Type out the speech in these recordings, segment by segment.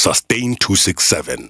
Sustain 267.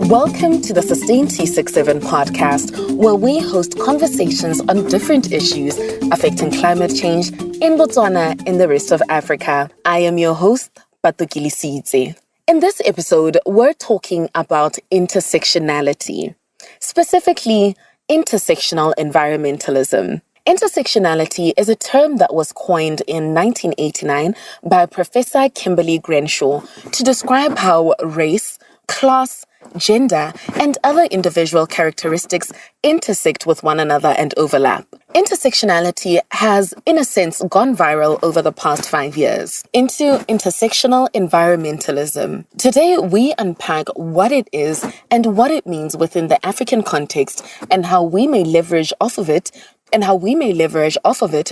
Welcome to the Sustain 267 podcast, where we host conversations on different issues affecting climate change in Botswana and the rest of Africa. I am your host, Patukili Sidze. In this episode, we're talking about intersectionality, specifically intersectional environmentalism. Intersectionality is a term that was coined in 1989 by Professor Kimberlé Crenshaw to describe how race, class, gender, and other individual characteristics intersect with one another and overlap. Intersectionality has, in a sense, gone viral over the past 5 years into intersectional environmentalism. Today, we unpack what it is and what it means within the African context and how we may leverage off of it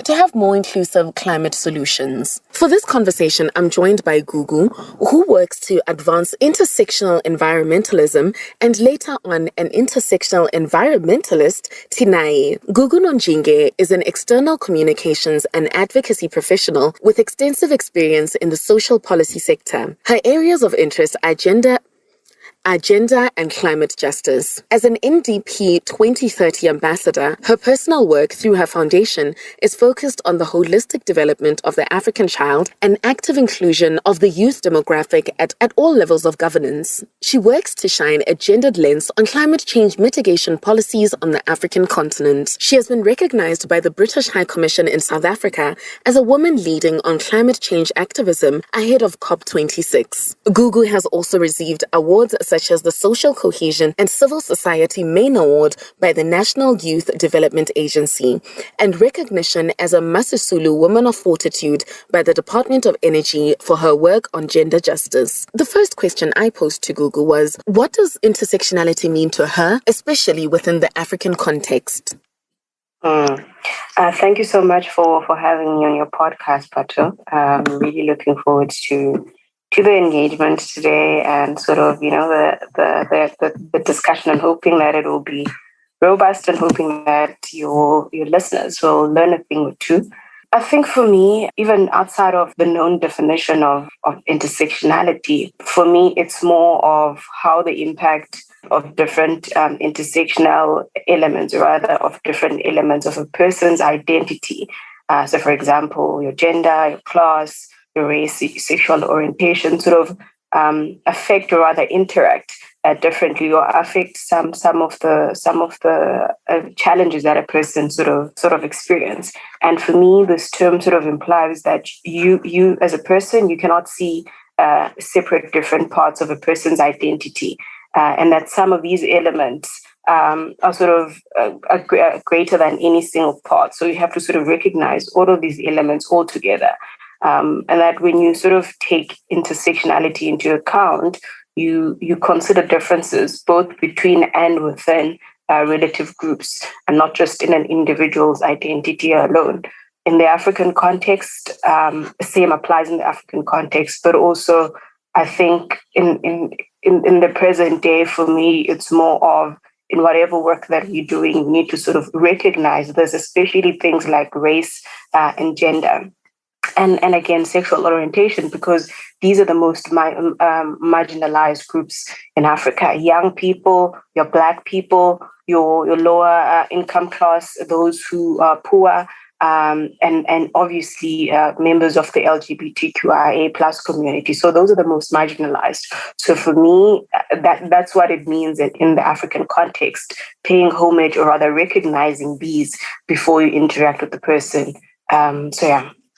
to have more inclusive climate solutions. For this conversation, I'm joined by Gugu, who works to advance intersectional environmentalism, and later on an intersectional environmentalist, Tinaye. Gugu Nonjinge is an external communications and advocacy professional with extensive experience in the social policy sector. Her areas of interest are gender and climate justice. As an NDP 2030 ambassador, her personal work through her foundation is focused on the holistic development of the African child and active inclusion of the youth demographic at all levels of governance. She works to shine a gendered lens on climate change mitigation policies on the African continent. She has been recognized by the British High Commission in South Africa as a woman leading on climate change activism ahead of COP26. Gugu has also received awards such as the Social Cohesion and Civil Society Main Award by the National Youth Development Agency and recognition as a Masisulu Woman of Fortitude by the Department of Energy for her work on gender justice. The first question I posed to Gugu was, what does intersectionality mean to her, especially within the African context? Thank you so much for having me on your podcast, Patu. I'm really looking forward to the engagement today and sort of, the discussion, and hoping that it will be robust and hoping that your listeners will learn a thing or two. I think for me, even outside of the known definition of intersectionality, for me, it's more of how the impact of different intersectional elements, or rather of different elements of a person's identity. So, for example, your gender, your class, your race, sexual orientation sort of affect or rather interact differently, or affect some of the challenges that a person sort of experience. And for me, this term sort of implies that you as a person, you cannot see separate different parts of a person's identity, and that some of these elements are sort of greater than any single part. So you have to sort of recognize all of these elements all together. And that when you sort of take intersectionality into account, you consider differences both between and within relative groups, and not just in an individual's identity alone. In the African context, the same applies in the African context, but also I think in the present day, for me, it's more of, in whatever work that we're doing, we need to sort of recognize this, especially things like race and gender. And again, sexual orientation, because these are the most marginalized groups in Africa. Young people, your Black people, your lower income class, those who are poor, and obviously members of the LGBTQIA plus community. So those are the most marginalized. So for me, that's what it means in the African context, paying homage, or rather recognizing these before you interact with the person.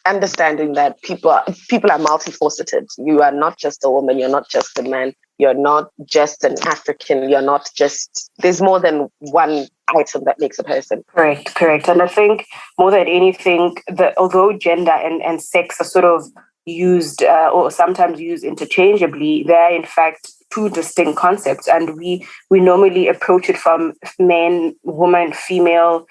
Understanding that people are multifaceted. You are not just a woman, you're not just a man, you're not just an African, there's more than one item that makes a person. Correct. And I think more than anything, although gender and sex are sort of used or sometimes used interchangeably, they're in fact two distinct concepts. And we normally approach it from men, woman, female,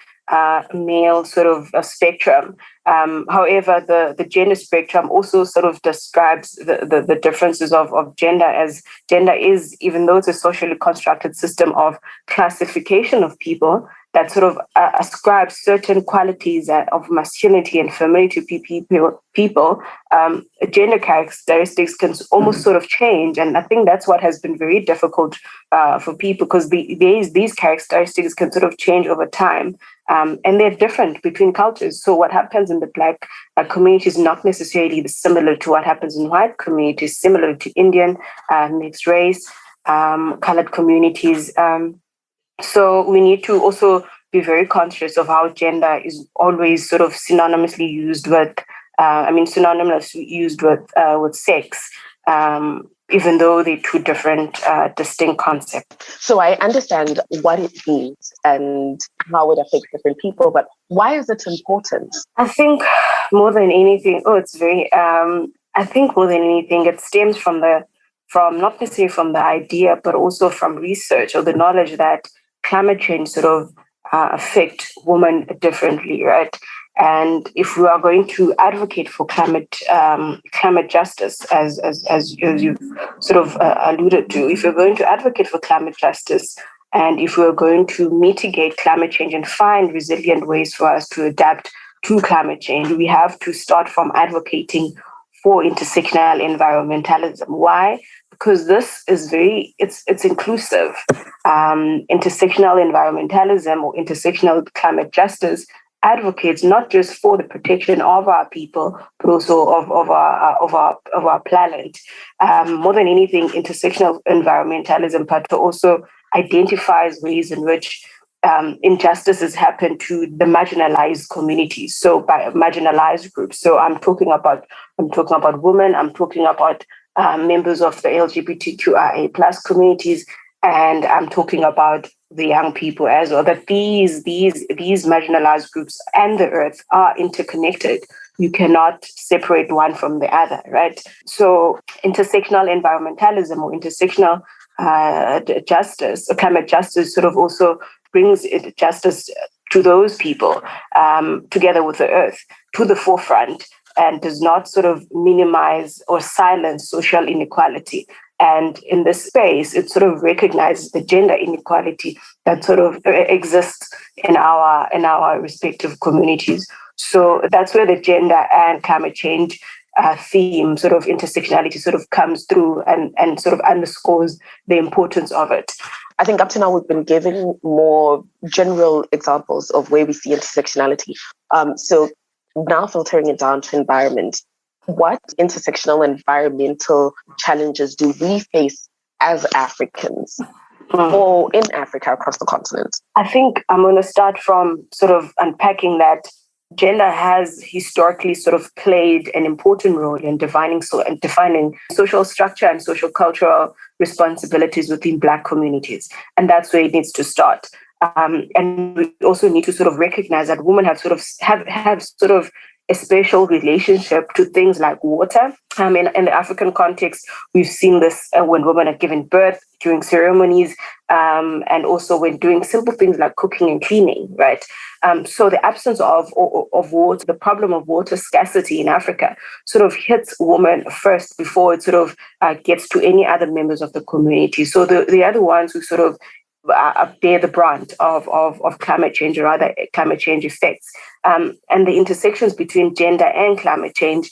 male sort of a spectrum. However, the gender spectrum also sort of describes the differences of gender, as gender is, even though it's a socially constructed system of classification of people, that sort of ascribes certain qualities of masculinity and femininity to people, gender characteristics can almost sort of change. And I think that's what has been very difficult for people, because these characteristics can sort of change over time. And they're different between cultures. So what happens in the Black community is not necessarily similar to what happens in white communities, similar to Indian, mixed race, colored communities. So we need to also be very conscious of how gender is always sort of synonymously used with, with sex, even though they're two different, distinct concepts. So I understand what it means and how it affects different people, but why is it important? I think more than anything, I think more than anything, it stems from not necessarily from the idea, but also from research or the knowledge that climate change sort of affect women differently, right? And if we are going to advocate for climate justice, as you've sort of alluded to, if we're going to advocate for climate justice, and if we're going to mitigate climate change and find resilient ways for us to adapt to climate change, we have to start from advocating for intersectional environmentalism. Why? Because this is it's inclusive. Intersectional environmentalism or intersectional climate justice advocates not just for the protection of our people, but also of our planet. More than anything, intersectional environmentalism part also identifies ways in which injustices happen to the marginalized communities. So by marginalized groups. So I'm talking about women. I'm talking about members of the LGBTQIA plus communities, and I'm talking about the young people as well. That these marginalized groups and the earth are interconnected. You cannot separate one from the other, right? So intersectional environmentalism or intersectional justice, or climate justice, sort of also brings justice to those people, together with the earth, to the forefront, and does not sort of minimize or silence social inequality. And in this space, it sort of recognizes the gender inequality that sort of exists in our respective communities. So that's where the gender and climate change theme, sort of intersectionality, sort of comes through and sort of underscores the importance of it. I think up to now we've been giving more general examples of where we see intersectionality. So now filtering it down to environment, what intersectional environmental challenges do we face as Africans or in Africa across the continent? I think I'm going to start from sort of unpacking that gender has historically sort of played an important role in defining social structure and social cultural responsibilities within Black communities. And that's where it needs to start. And we also need to sort of recognize that women have sort of a special relationship to things like water. In the African context, we've seen this when women are given birth, during ceremonies, and also when doing simple things like cooking and cleaning, right? So the absence of water, the problem of water scarcity in Africa sort of hits women first before it sort of gets to any other members of the community. So the other ones who sort of bear the brunt of climate change, or rather climate change effects, and the intersections between gender and climate change,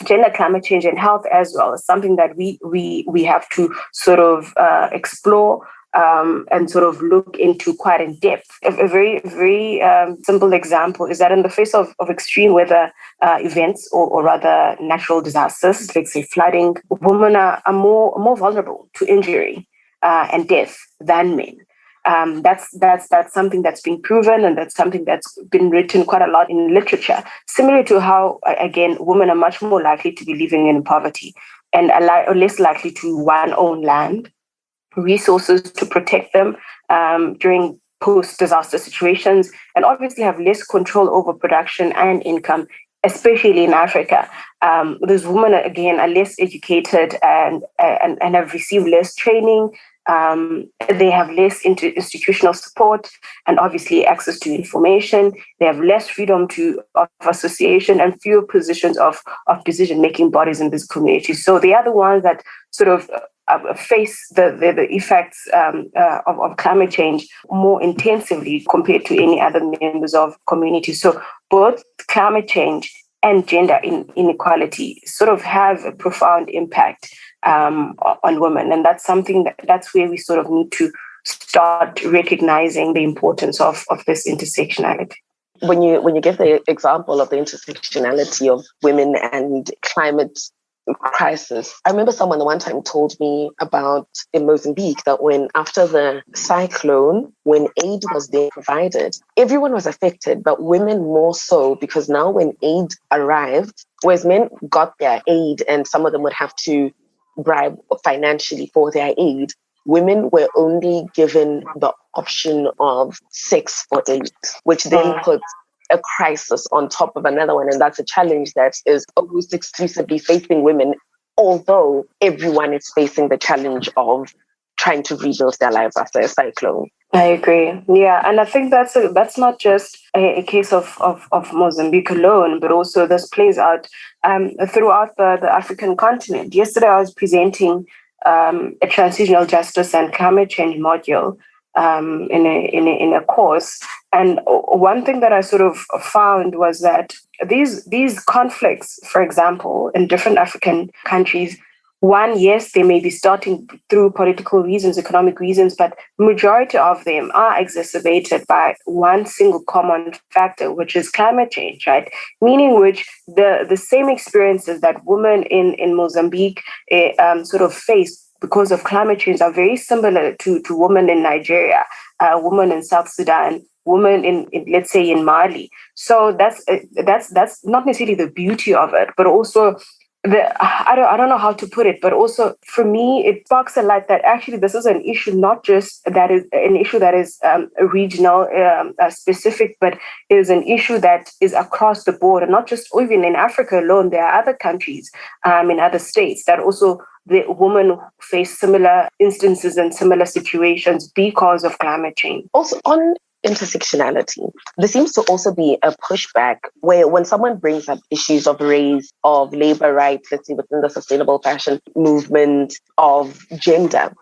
climate change, and health as well, is something that we have to sort of explore and sort of look into quite in depth. A very, very simple example is that in the face of extreme weather events, or rather natural disasters, like say flooding, women are more vulnerable to injury and death than men. That's something that's been proven, and that's something that's been written quite a lot in literature. Similar to how, again, women are much more likely to be living in poverty and are less likely to own land, resources to protect them during post-disaster situations, and obviously have less control over production and income, especially in Africa. Those women, again, are less educated and have received less training. They have less institutional support and obviously access to information. They have less freedom of association and fewer positions of decision-making bodies in this community. So they are the ones that sort of face the effects of climate change more intensively compared to any other members of communities. So both climate change and gender inequality sort of have a profound impact on women. And that's something that's where we sort of need to start recognizing the importance of this intersectionality. When you give the example of the intersectionality of women and climate crisis, I remember someone one time told me about in Mozambique that when after the cyclone, when aid was there provided, everyone was affected, but women more so, because now when aid arrived, whereas men got their aid and some of them would have to bribe financially for their aid, women were only given the option of sex for aid, which then puts a crisis on top of another one. And that's a challenge that is almost exclusively facing women, although everyone is facing the challenge of trying to rebuild their lives after a cyclone. I agree. Yeah. And I think that's not just a case of Mozambique alone, but also this plays out throughout the African continent. Yesterday, I was presenting a transitional justice and climate change module in a course, and one thing that I sort of found was that these conflicts, for example, in different African countries, one, yes, they may be starting through political reasons, economic reasons, but majority of them are exacerbated by one single common factor, which is climate change, right? Meaning which the same experiences that women in Mozambique sort of face because of climate change are very similar to women in Nigeria, women in South Sudan, women in let's say in Mali. So that's not necessarily the beauty of it, but also I don't know how to put it, but also for me, it sparks a light that actually this is an issue, not just that is an issue that is regional specific, but is an issue that is across the board, and not just even in Africa alone. There are other countries in other states that also the women face similar instances and similar situations because of climate change. Also on intersectionality, there seems to also be a pushback where when someone brings up issues of race, of labor rights, let's say within the sustainable fashion movement, of gender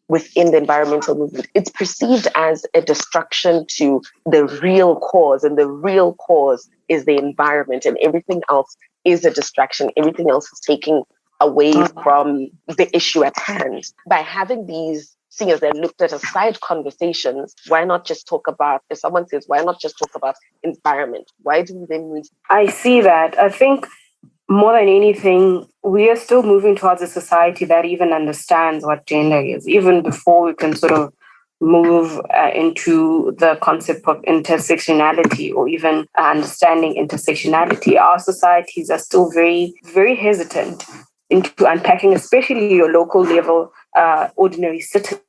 within the environmental movement, it's perceived as a destruction to the real cause. And the real cause is the environment, and everything else is a distraction. Everything else is taking away from the issue at hand. By having these, seeing as they're looked at as side conversations, why not just talk about, if someone says, why not just talk about environment? Why do we then need... I see that. I think more than anything, we are still moving towards a society that even understands what gender is, even before we can sort of move into the concept of intersectionality or even understanding intersectionality. Our societies are still very, very hesitant into unpacking, especially your local level ordinary citizen,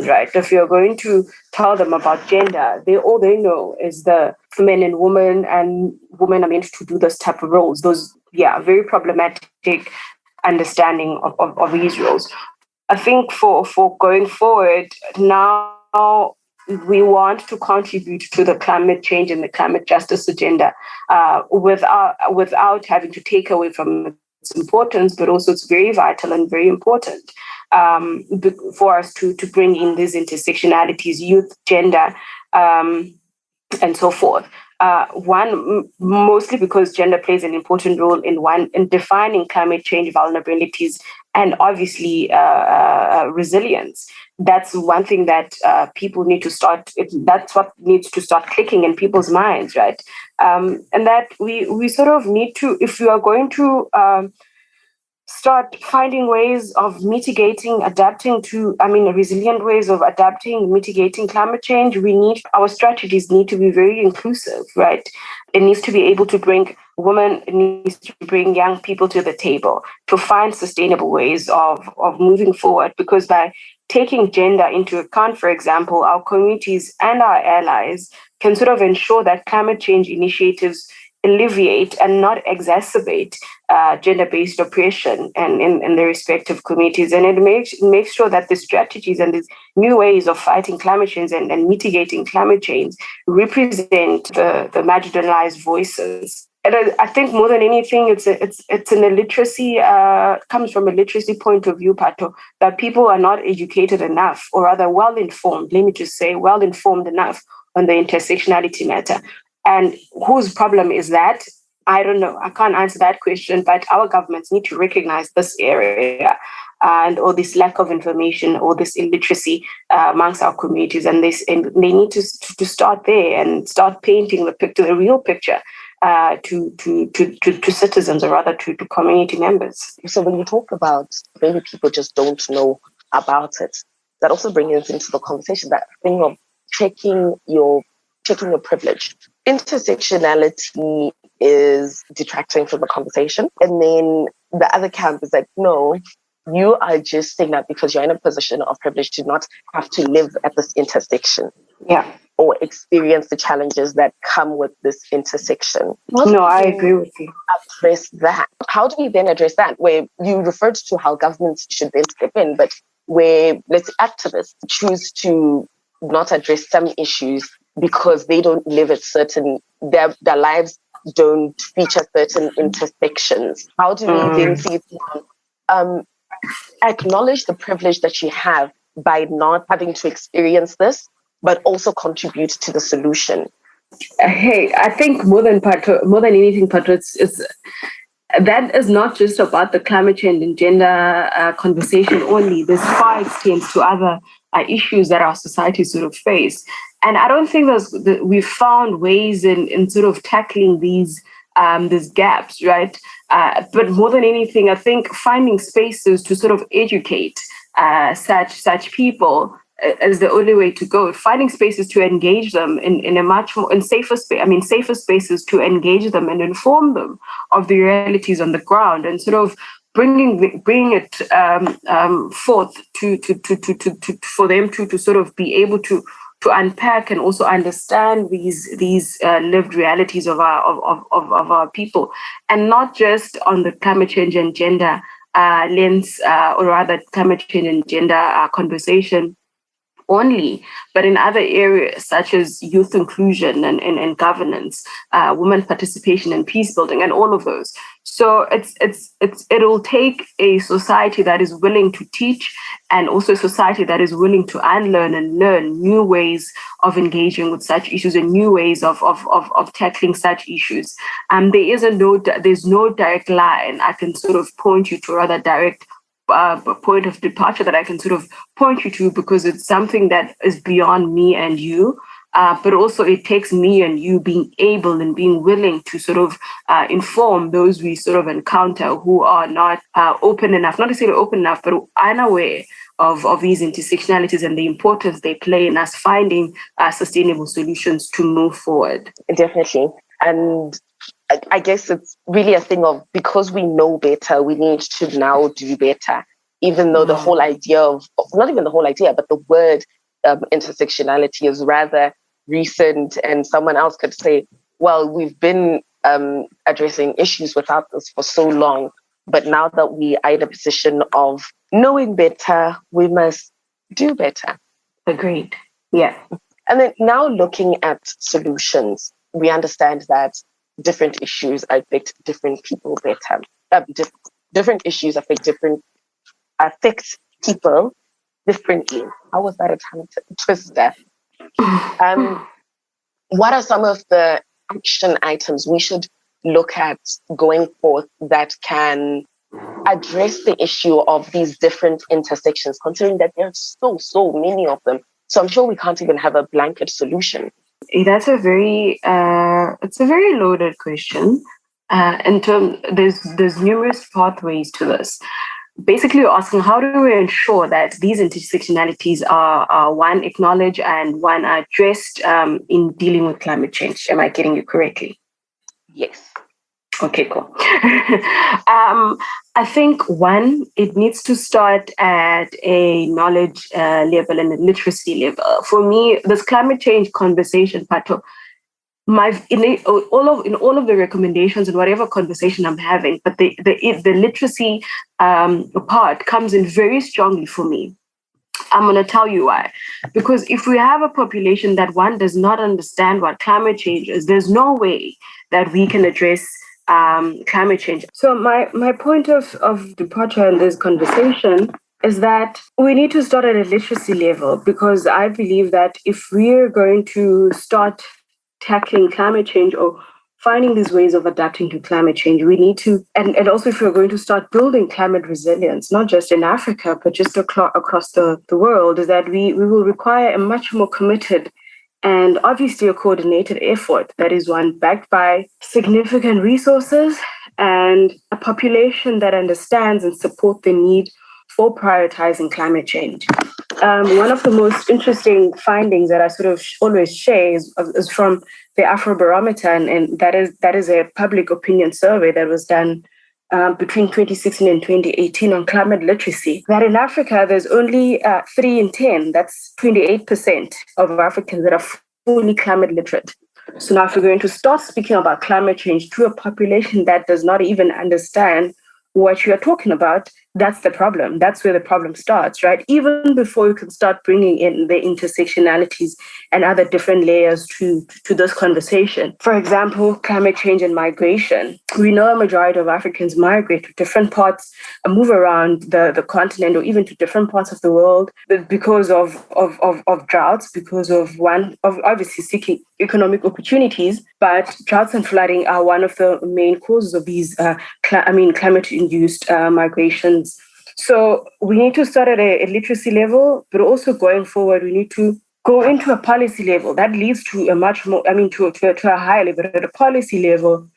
right? If you're going to tell them about gender, all they know is the men and women, and women are meant to do those type of roles. Those, very problematic understanding of these roles. I think for going forward now, we want to contribute to the climate change and the climate justice agenda without having to take away from its importance, but also it's very vital and very important for us to bring in these intersectionalities, youth, gender, and so forth. One, mostly because gender plays an important role in defining climate change vulnerabilities and obviously resilience. That's one thing that people need to start. That's what needs to start clicking in people's minds, right? And that we sort of need to, if we are going to start finding ways of mitigating, resilient ways of adapting, mitigating climate change, our strategies need to be very inclusive, right? It needs to be able to bring women, it needs to bring young people to the table to find sustainable ways of moving forward, because by taking gender into account, for example, our communities and our allies can sort of ensure that climate change initiatives alleviate and not exacerbate gender-based oppression and in the respective communities. And it makes sure that the strategies and these new ways of fighting climate change and mitigating climate change represent the marginalized voices I think more than anything, it's an illiteracy, comes from a literacy point of view, Pato, that people are not educated enough, or rather well-informed, let me just say, well-informed enough on the intersectionality matter. And whose problem is that? I don't know. I can't answer that question, but our governments need to recognize this area or this lack of information or this illiteracy amongst our communities, and they need to start there and start painting the picture, the real picture, to citizens, or rather to community members. So when you talk about maybe people just don't know about it, that also brings us into the conversation, that thing of checking your privilege. Intersectionality is detracting from the conversation. And then the other camp is like, no, you are just saying that because you're in a position of privilege to not have to live at this intersection. Yeah. Or experience the challenges that come with this intersection. No, I agree with you. Address that. How do we then address that? Where you referred to how governments should then step in, but where, let's say, activists choose to not address some issues because they don't live at their lives don't feature certain intersections. How do we then see acknowledge the privilege that you have by not having to experience this, but also contribute to the solution? Hey, I think more than anything, Pato, it's that is not just about the climate change and gender conversation only. This far extends to other issues that our society sort of face. And I don't think we've found ways in sort of tackling these gaps, right? But more than anything, I think finding spaces to sort of educate such people is the only way to go. Finding spaces to engage them in a much more safer spaces to engage them and inform them of the realities on the ground, and sort of bring it forth for them to sort of be able to unpack and also understand these lived realities of our people, and not just on the climate change and gender lens, or rather climate change and gender conversation only, but in other areas such as youth inclusion and governance, women participation and peace building, and all of those. So it'll take a society that is willing to teach, and also a society that is willing to unlearn and learn new ways of engaging with such issues and new ways of tackling such issues. There's no direct line I can sort of point you to, rather direct point of departure that I can sort of point you to, because it's something that is beyond me and you, but also it takes me and you being able and being willing to sort of inform those we sort of encounter who are not open enough, not necessarily open enough, but unaware of these intersectionalities and the importance they play in us finding sustainable solutions to move forward. Definitely. And I guess it's really a thing of, because we know better, we need to now do better. Even though the whole idea of, not even the whole idea, but the word intersectionality is rather recent, and someone else could say, well, we've been addressing issues without this for so long, but now that we are in a position of knowing better, we must do better. Agreed. Yeah. And then now looking at solutions, we understand that different issues affect different people better. Different issues affect people differently. How was that a tongue twister? What are some of the action items we should look at going forth that can address the issue of these different intersections, considering that there are so many of them? So I'm sure we can't even have a blanket solution. That's a very loaded question. There's numerous pathways to this. Basically, you're asking, how do we ensure that these intersectionalities are one, acknowledged, and one, addressed in dealing with climate change? Am I getting you correctly? Yes. Okay, cool. I think one, it needs to start at a knowledge level and a literacy level. For me, this climate change conversation, Pato, in all of the recommendations and whatever conversation I'm having, but the literacy part comes in very strongly for me. I'm going to tell you why. Because if we have a population that, one, does not understand what climate change is, there's no way that we can address climate change. So my point of departure in this conversation is that we need to start at a literacy level, because I believe that if we're going to start tackling climate change or finding these ways of adapting to climate change, we need to, and also if we're going to start building climate resilience, not just in Africa, but just across the world, is that we will require a much more committed and obviously a coordinated effort that is one backed by significant resources and a population that understands and supports the need for prioritizing climate change. One of the most interesting findings that I sort of always share is from the Afrobarometer, and that is a public opinion survey that was done between 2016 and 2018 on climate literacy. That in Africa, there's only 3 in 10, that's 28% of Africans that are fully climate literate. So now if we're going to start speaking about climate change to a population that does not even understand what you are talking about, that's the problem. That's where the problem starts, right? Even before you can start bringing in the intersectionalities and other different layers to this conversation. For example, climate change and migration. We know a majority of Africans migrate to different parts, move around the continent or even to different parts of the world because of droughts, because of obviously seeking economic opportunities, but droughts and flooding are one of the main causes of these climate-induced migrations. So we need to start at a literacy level, but also going forward, we need to go into a policy level that leads to a much more, to a higher level. At a policy level,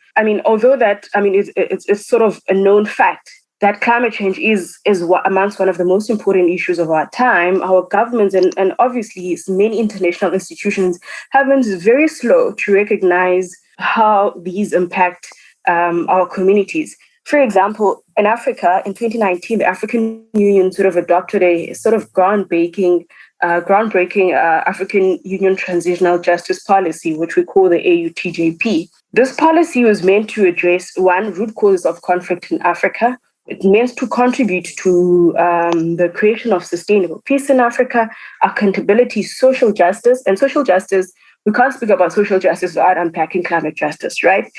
although that, it's sort of a known fact that climate change is amongst one of the most important issues of our time. Our governments and obviously many international institutions have been very slow to recognize how these impact our communities. For example, in Africa, in 2019, the African Union sort of adopted a sort of groundbreaking African Union Transitional Justice Policy, which we call the AUTJP. This policy was meant to address, one, root causes of conflict in Africa. It meant to contribute to the creation of sustainable peace in Africa, accountability, social justice. And social justice, we can't speak about social justice without unpacking climate justice, right?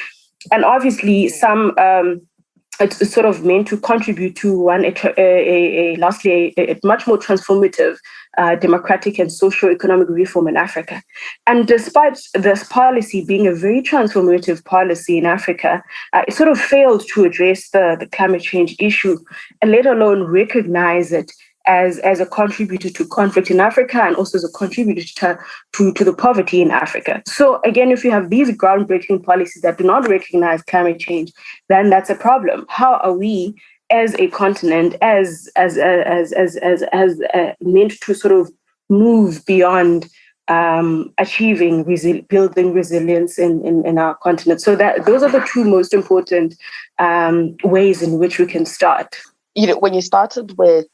And obviously, it's sort of meant to contribute to lastly, a much more transformative democratic and socio-economic reform in Africa. And despite this policy being a very transformative policy in Africa, it sort of failed to address the climate change issue, and let alone recognize it as a contributor to conflict in Africa and also as a contributor to the poverty in Africa. So again, if you have these groundbreaking policies that do not recognize climate change, then that's a problem. How are we as a continent, as meant to sort of move beyond achieving building resilience in our continent? So that those are the two most important ways in which we can start. When you started with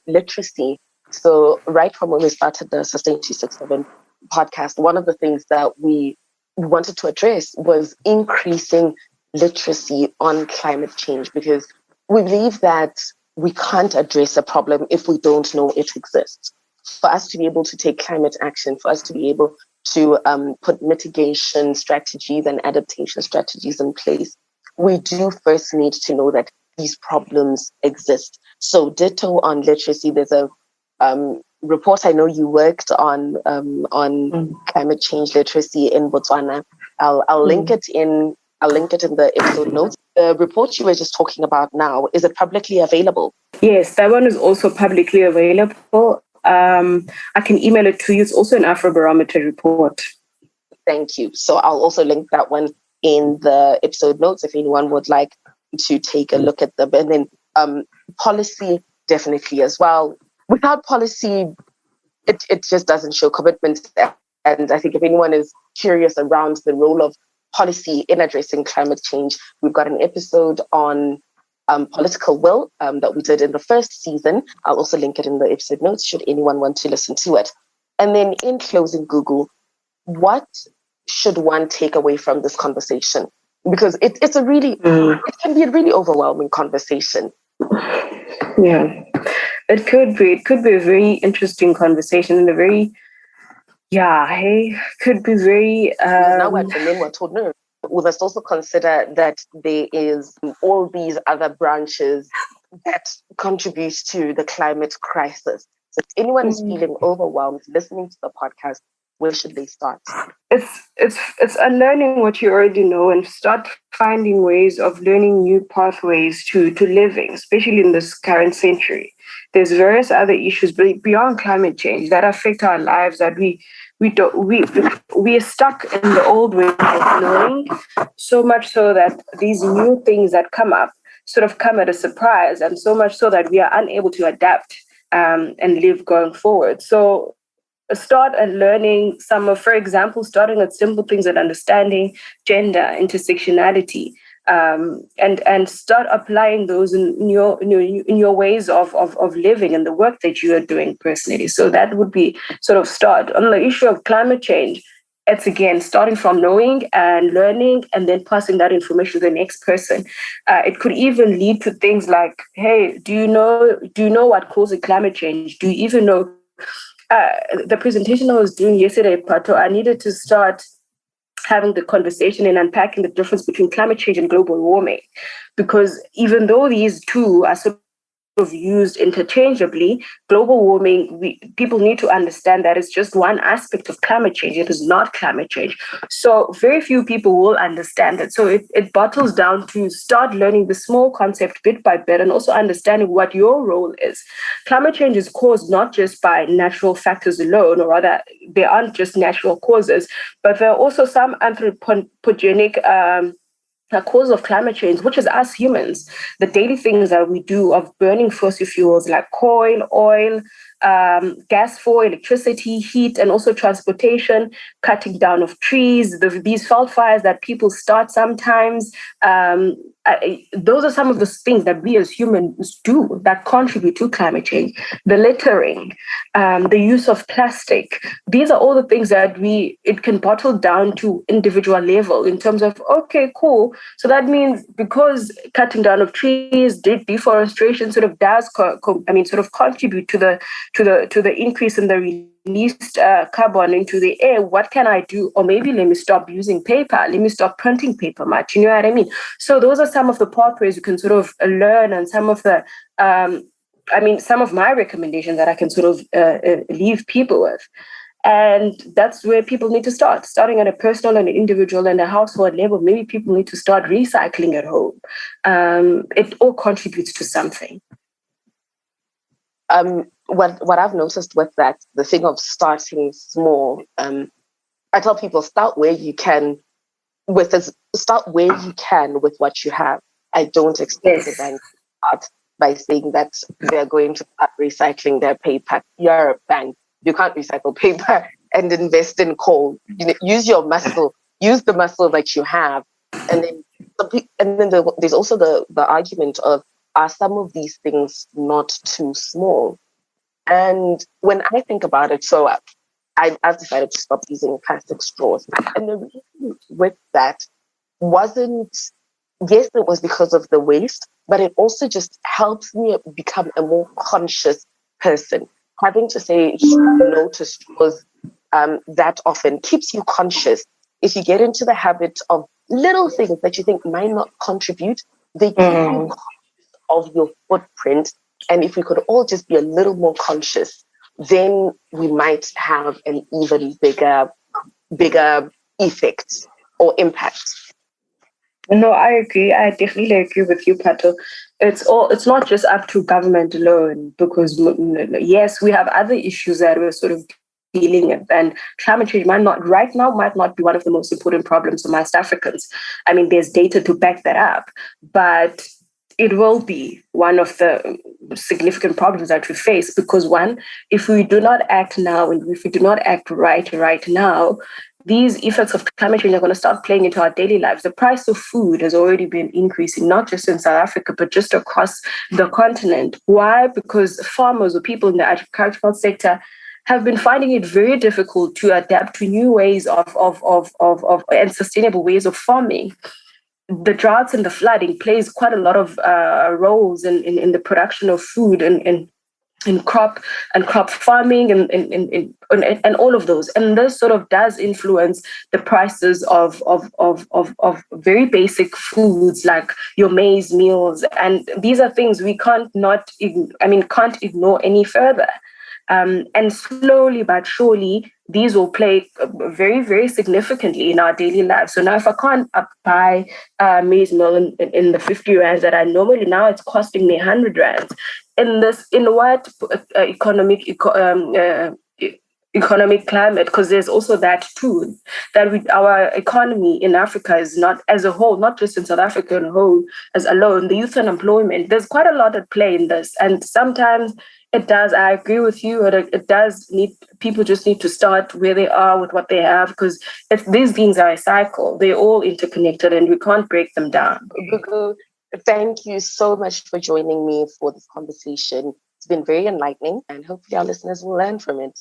literacy, so right from when we started the Sustain 267 podcast, one of the things that we wanted to address was increasing literacy on climate change, because we believe that we can't address a problem if we don't know it exists. For us to be able to take climate action, for us to be able to put mitigation strategies and adaptation strategies in place, we do first need to know that these problems exist. So ditto on literacy. There's a report I know you worked on climate change literacy in Botswana. I'll link it in the episode notes. The report you were just talking about now, is it publicly available? Yes, that one is also publicly available. I can email it to you. It's also an Afrobarometer report. Thank you. So I'll also link that one in the episode notes if anyone would like to take a look at them. And then policy, definitely as well. Without policy, it just doesn't show commitment. And I think if anyone is curious around the role of policy in addressing climate change, we've got an episode on political will that we did in the first season. I'll also link it in the episode notes should anyone want to listen to it. And then in closing, Gugu, what should one take away from this conversation? Because it can be a really overwhelming conversation. Yeah. It could be. It could be a very interesting conversation and a very, could be very. Now what? And then we're told no. We must also consider that there is all these other branches that contribute to the climate crisis. So if anyone is feeling overwhelmed listening to the podcast, where should they start? It's unlearning what you already know and start finding ways of learning new pathways to living, especially in this current century. There's various other issues beyond climate change that affect our lives that we are stuck in the old way of knowing, so much so that these new things that come up sort of come at a surprise, and so much so that we are unable to adapt and live going forward. So start at learning for example, starting at simple things and understanding gender, intersectionality, and start applying those in your ways of living and the work that you are doing personally. So that would be sort of start on the issue of climate change. It's again starting from knowing and learning and then passing that information to the next person. It could even lead to things like, hey, do you know what causes climate change? Do you even know the presentation I was doing yesterday, Pato, I needed to start having the conversation and unpacking the difference between climate change and global warming. Because even though these two are sort of used interchangeably, global warming, people need to understand that it's just one aspect of climate change. It is not climate change. So very few people will understand that. So it bottles down to start learning the small concept bit by bit and also understanding what your role is. Climate change is caused not just by natural factors alone, or rather, they aren't just natural causes, but there are also some anthropogenic cause of climate change, which is us humans, the daily things that we do of burning fossil fuels like coal, oil, gas for electricity, heat, and also transportation, cutting down of trees, these fault fires that people start sometimes. Those are some of the things that we as humans do that contribute to climate change. The littering, the use of plastic. These are all the things that it can bottle down to individual level in terms of, okay, cool. So that means because cutting down of trees, deforestation sort of does, contribute to the increase in the released carbon into the air. What can I do? Or maybe let me stop using paper. Let me stop printing paper much. You know what I mean? So those are some of the pathways you can sort of learn, and some of the, some of my recommendations that I can sort of leave people with. And that's where people need to start, starting at a personal and an individual and a household level. Maybe people need to start recycling at home. It all contributes to something. What I've noticed with that, the thing of starting small, I tell people start where you can with what you have. I don't expect the bank to start by saying that they're going to start recycling their paper. You're a bank. You can't recycle paper and invest in coal. Use your muscle. Use the muscle that you have, and then there's also the argument of, are some of these things not too small? And when I think about it, so I've decided to stop using plastic straws. And the reason with that wasn't, yes, it was because of the waste, but it also just helps me become a more conscious person. Having to say no to straws that often keeps you conscious. If you get into the habit of little things that you think might not contribute, they keep you conscious of your footprint. And if we could all just be a little more conscious, then we might have an even bigger effect or impact. No, I agree. I definitely agree with you, Pato. It's not just up to government alone, because yes, we have other issues that we're sort of dealing with, and climate change might not be one of the most important problems amongst Africans. I mean, there's data to back that up, but it will be one of the significant problems that we face, because one, if we do not act now and if we do not act right now, these effects of climate change are going to start playing into our daily lives. The price of food has already been increasing, not just in South Africa, but just across the continent. Why? Because farmers or people in the agricultural sector have been finding it very difficult to adapt to new ways of and sustainable ways of farming. The droughts and the flooding plays quite a lot of roles in the production of food and crop farming and all of those. And this sort of does influence the prices of very basic foods like your maize meals. And these are things we can't ignore any further. And slowly but surely, these will play very, very significantly in our daily lives. So now if I can't buy maize meal in the 50 rands that I normally, now it's costing me 100 rands. In what economic climate, because there's also that too, that our economy in Africa is not as a whole, not just in South Africa as a whole, as alone, the youth unemployment, there's quite a lot at play in this. And sometimes it does, I agree with you, it does need, people just need to start where they are with what they have, because if these things are a cycle, they're all interconnected and we can't break them down. Gugu, thank you so much for joining me for this conversation. It's been very enlightening and hopefully our listeners will learn from it.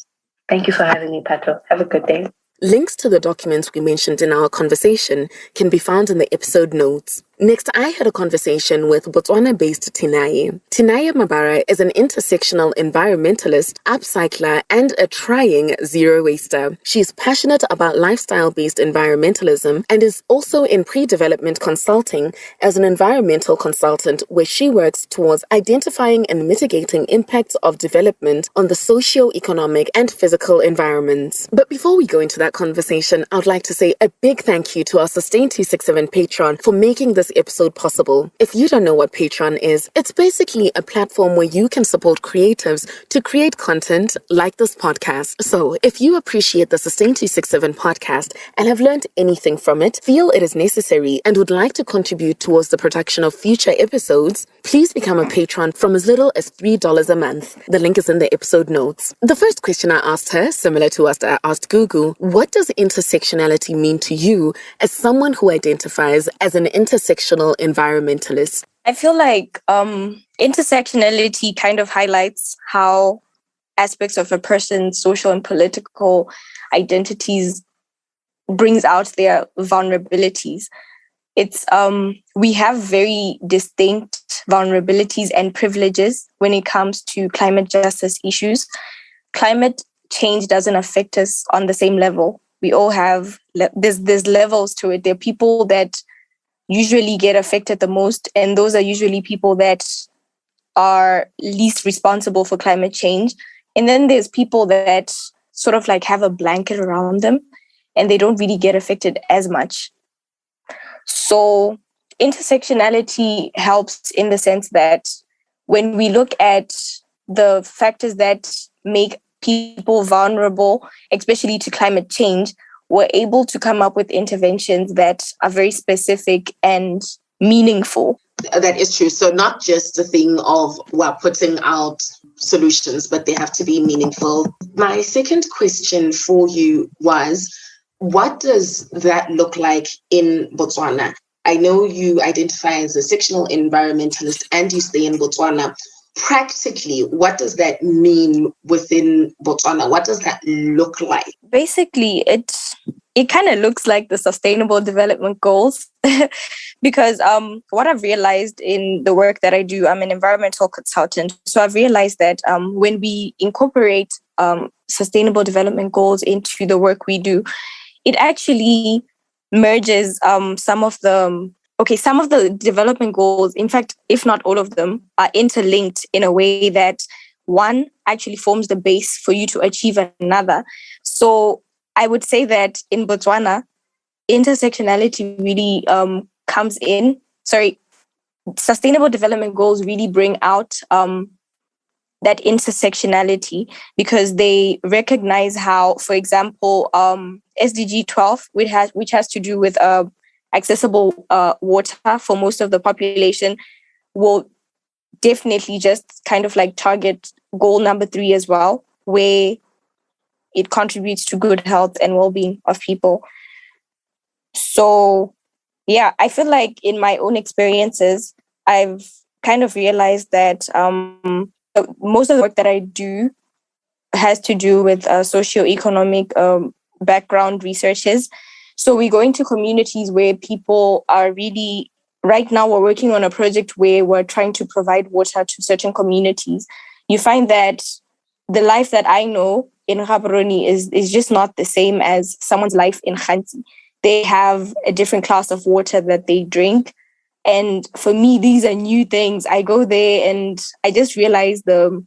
Thank you for having me, Pato. Have a good day. Links to the documents we mentioned in our conversation can be found in the episode notes. Next, I had a conversation with Botswana-based Tinaye. Tinaye Mabara is an intersectional environmentalist, upcycler, and a trying zero-waster. She's passionate about lifestyle-based environmentalism and is also in pre-development consulting as an environmental consultant, where she works towards identifying and mitigating impacts of development on the socio-economic and physical environments. But before we go into that conversation, I would like to say a big thank you to our Sustain 267 patron for making this episode possible. If you don't know what Patreon is, it's basically a platform where you can support creatives to create content like this podcast. So if you appreciate the Sustain 267 podcast and have learned anything from it, feel it is necessary, and would like to contribute towards the production of future episodes, please become a patron from as little as $3 a month. The link is in the episode notes. The first question I asked her, similar to what I asked Gugu, what does intersectionality mean to you as someone who identifies as an intersectional environmentalist? I feel like intersectionality kind of highlights how aspects of a person's social and political identities brings out their vulnerabilities. It's we have very distinct vulnerabilities and privileges when it comes to climate justice issues. Climate change doesn't affect us on the same level. We all have there's levels to it. There are people that usually get affected the most, and those are usually people that are least responsible for climate change. And then there's people that sort of like have a blanket around them and they don't really get affected as much. So intersectionality helps in the sense that when we look at the factors that make people vulnerable, especially to climate change, we're able to come up with interventions that are very specific and meaningful. That is true. So not just the thing of putting out solutions, but they have to be meaningful. My second question for you was, what does that look like in Botswana? I know you identify as a sectional environmentalist and you stay in Botswana. Practically, what does that mean within Botswana? What does that look like? Basically, it kind of looks like the Sustainable Development Goals because what I've realized in the work that I do, I'm an environmental consultant. So I've realized that when we incorporate Sustainable Development Goals into the work we do, it actually merges some of the development goals, in fact, if not all of them, are interlinked in a way that one actually forms the base for you to achieve another. So I would say that in Botswana, intersectionality really comes in. Sustainable development goals really bring out that intersectionality because they recognize how, for example, SDG 12, which has to do with accessible water for most of the population, will definitely just kind of like target goal number 3 as well, where it contributes to good health and well-being of people. So, yeah, I feel like in my own experiences, I've kind of realized that most of the work that I do has to do with socioeconomic background researches. So we go into communities where people are really, right now we're working on a project where we're trying to provide water to certain communities. you find that the life that I know in Gaborone is just not the same as someone's life in Khanti. They have a different class of water that they drink. And for me, these are new things. I go there and I just realize the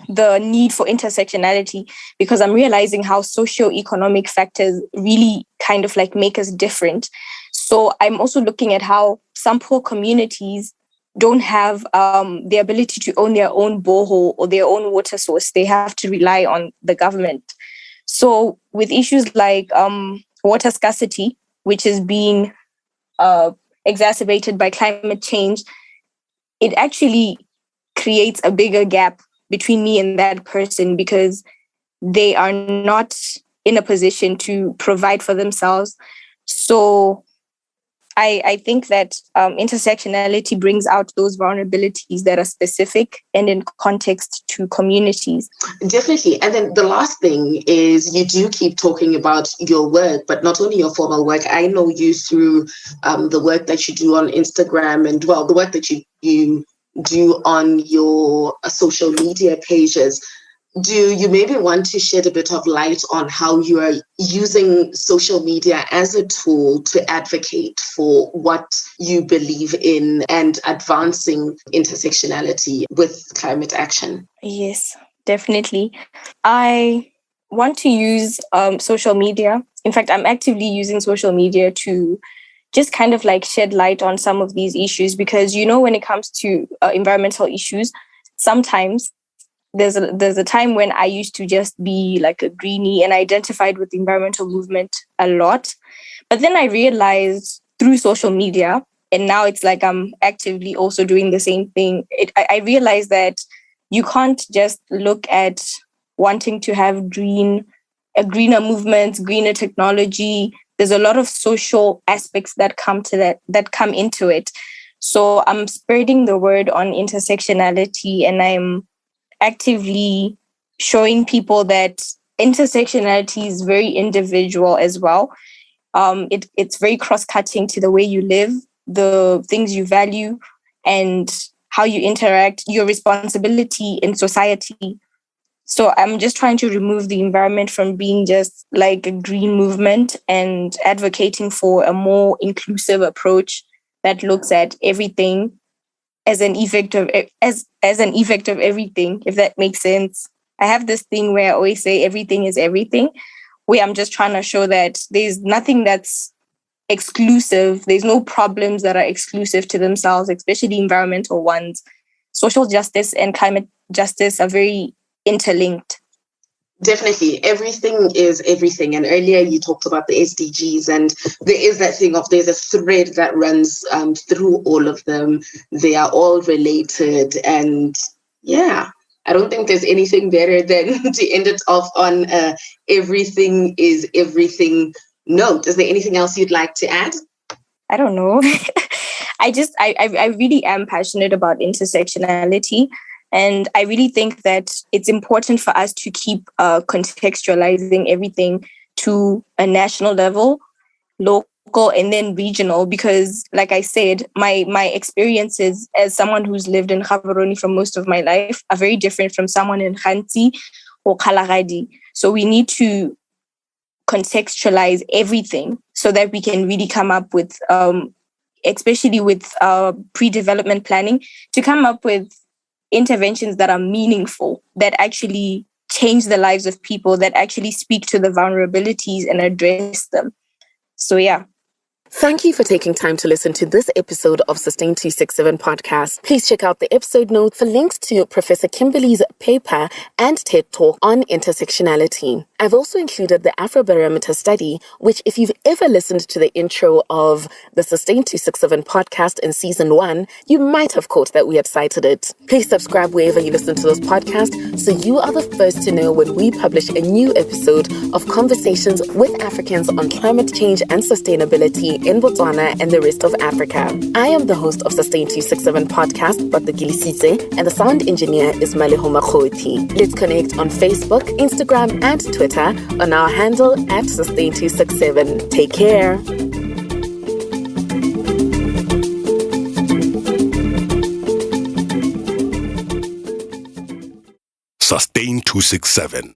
need for intersectionality, because I'm realizing how socio-economic factors really kind of like make us different. So I'm also looking at how some poor communities don't have the ability to own their own borehole or their own water source. They have to rely on the government. So with issues like water scarcity, which is being exacerbated by climate change, it actually creates a bigger gap between me and that person, because they are not in a position to provide for themselves. So I think that intersectionality brings out those vulnerabilities that are specific and in context to communities. Definitely. And then the last thing is, you do keep talking about your work, but not only your formal work. I know you through the work that you do on Instagram and, well, the work that you do on your social media pages. Do you maybe want to shed a bit of light on how you are using social media as a tool to advocate for what you believe in and advancing intersectionality with climate action? Yes, definitely. I want to use social media. In fact, I'm actively using social media to just kind of like shed light on some of these issues, because, you know, when it comes to environmental issues, sometimes there's a time when I used to just be like a greenie and I identified with the environmental movement a lot. But then I realized through social media, and now it's like I'm actively also doing the same thing. I realized that you can't just look at wanting to have a greener movement, greener technology. There's a lot of social aspects that come into it. So I'm spreading the word on intersectionality, and I'm actively showing people that intersectionality is very individual as well. It's very cross-cutting to the way you live, the things you value, and how you interact, your responsibility in society. So I'm just trying to remove the environment from being just like a green movement and advocating for a more inclusive approach that looks at everything as an effect of everything, if that makes sense. I have this thing where I always say everything is everything, where I'm just trying to show that there's nothing that's exclusive. There's no problems that are exclusive to themselves, especially environmental ones. Social justice and climate justice are very interlinked. Definitely. Everything is everything. And earlier you talked about the SDGs, and there is that thing of there's a thread that runs through all of them. They are all related. And yeah, I don't think there's anything better than to end it off on everything is everything note. Is there anything else you'd like to add? I don't know. I really am passionate about intersectionality. And I really think that it's important for us to keep contextualizing everything to a national level, local, and then regional. Because, like I said, my experiences as someone who's lived in Gaborone for most of my life are very different from someone in Khanti or Kalahari. So we need to contextualize everything so that we can really come up with, especially with pre-development planning, to come up with interventions that are meaningful, that actually change the lives of people, that actually speak to the vulnerabilities and address them. So yeah. Thank you for taking time to listen to this episode of Sustain 267 podcast. Please check out the episode notes for links to Professor Kimberlé's paper and TED Talk on intersectionality. I've also included the Afrobarometer study, which, if you've ever listened to the intro of the Sustain 267 podcast in season 1, you might have caught that we had cited it. Please subscribe wherever you listen to this podcast so you are the first to know when we publish a new episode of conversations with Africans on climate change and sustainability in Botswana and the rest of Africa. I am the host of Sustain 267 podcast, Batogilisize, and the sound engineer is Maleho Makhoti. Let's connect on Facebook, Instagram, and Twitter on our handle at Sustain 267. Take care. Sustain 267.